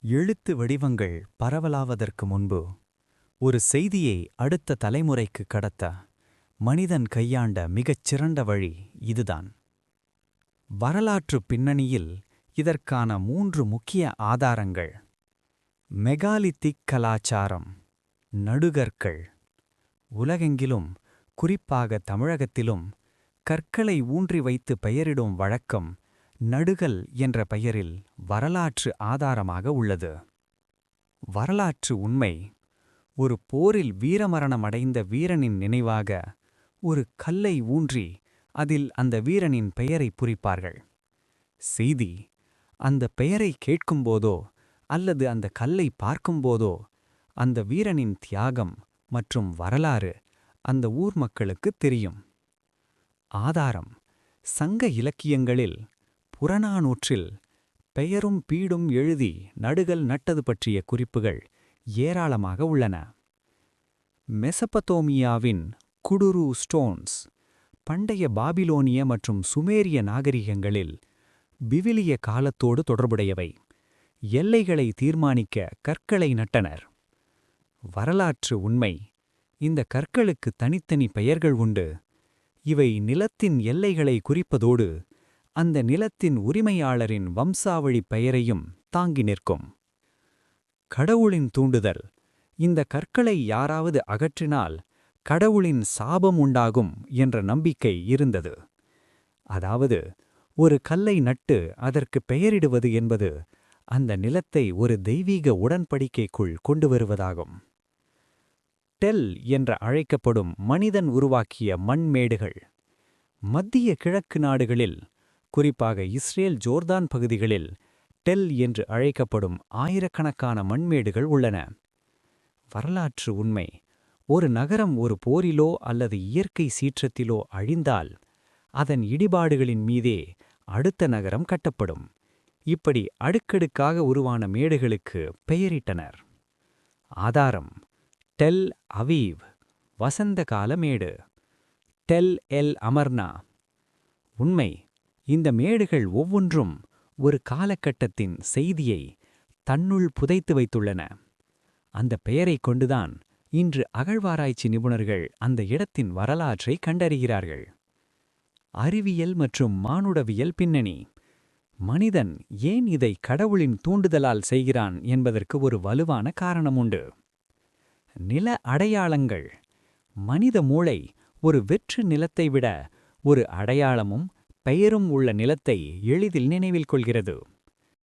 எழுத்து வடிவங்கள் பரவலாவதற்கு முன்பு ஒரு செய்தியை அடுத்த தலைமுறைக்கு கடத்த மனிதன் கையாண்ட மிகச் சிறந்த வழி இதுதான். வரலாற்றுப் பின்னணியில் இதற்கான 3 முக்கிய ஆதாரங்கள்: மெகாலித்திக் கலாச்சாரம், நடுகற்கள். உலகெங்கிலும், குறிப்பாக தமிழகத்திலும், கற்களை ஊன்றி வைத்து பெயரிடும் வழக்கம் நடுகல் என்ற பெயரில் வரலாற்று ஆதாரமாக உள்ளது. வரலாற்று உண்மை: ஒரு போரில் வீரமரணமடைந்த வீரனின் நினைவாக ஒரு கல்லை ஊன்றி அதில் அந்த வீரனின் பெயரை குறிப்பார்கள். செய்தி: அந்த பெயரை கேட்கும்போதோ அல்லது அந்த கல்லை பார்க்கும்போதோ அந்த வீரனின் தியாகம் மற்றும் வரலாறு அந்த ஊர் மக்களுக்குத் தெரியும். ஆதாரம்: சங்க இலக்கியங்களில், புறநானூற்றில் பெயரும் பீடும் எழுதி நடுகல் நட்டது பற்றிய குறிப்புகள் ஏராளமாக உள்ளன. மெசபத்தோமியாவின் குடுரு ஸ்டோன்ஸ், பண்டைய பாபிலோனிய மற்றும் சுமேரிய நாகரிகங்களில் விவிலிய காலத்தோடு தொடர்புடையவை. எல்லைகளை தீர்மானிக்க கற்களை நட்டனர். வரலாற்று உண்மை: இந்த கற்களுக்கு தனித்தனி பெயர்கள் உண்டு. இவை நிலத்தின் எல்லைகளை குறிப்பதோடு அந்த நிலத்தின் உரிமையாளரின் வம்சாவழிப் பெயரையும் தாங்கி நிற்கும். கடவுளின் தூண்டுதல்: இந்த கற்களை யாராவது அகற்றினால் கடவுளின் சாபம் உண்டாகும் என்ற நம்பிக்கை இருந்தது. அதாவது, ஒரு கல்லை நட்டு அதற்கு பெயரிடுவது என்பது அந்த நிலத்தை ஒரு தெய்வீக உடன்படிக்கைக்குள் கொண்டு வருவதாகும். டெல் என்று அழைக்கப்படும் மனிதன் உருவாக்கிய மண்மேடுகள். மத்திய கிழக்கு நாடுகளில், குறிப்பாக இஸ்ரேல் ஜோர்தான் பகுதிகளில் டெல் என்று அழைக்கப்படும் ஆயிரக்கணக்கான மண்மேடுகள் உள்ளன. வரலாற்று உண்மை: ஒரு நகரம் ஒரு போரிலோ அல்லது இயற்கை சீற்றத்திலோ அழிந்தால் அதன் இடிபாடுகளின் மீதே அடுத்த நகரம் கட்டப்படும். இப்படி அடுக்கடுக்காக உருவான மேடுகளுக்கு பெயரிட்டனர். ஆதாரம்: டெல் அவீவ், வசந்தகால மேடு. Tel el Amarna. உண்மை: இந்த மேடுகள் ஒவ்வொன்றும் ஒரு காலகட்டத்தின் செய்தியை தன்னுள் புதைத்து வைத்துள்ளன. அந்த பெயரைக் கொண்டுதான் இன்று அகழ்வாராய்ச்சி நிபுணர்கள் அந்த இடத்தின் வரலாற்றை கண்டறிகிறார்கள். அறிவியல் மற்றும் மானுடவியல் பின்னணி: மனிதன் ஏன் இதை கடவுளின் தூண்டுதலால் செய்கிறான் என்பதற்கு ஒரு வலுவான காரணம் உண்டு. நில அடையாளங்கள்: மனித மூளை ஒரு வெற்று நிலத்தை விட ஒரு அடையாளமும் பெயரும் உள்ள நிலத்தை எளிதில் நினைவில் கொள்கிறது.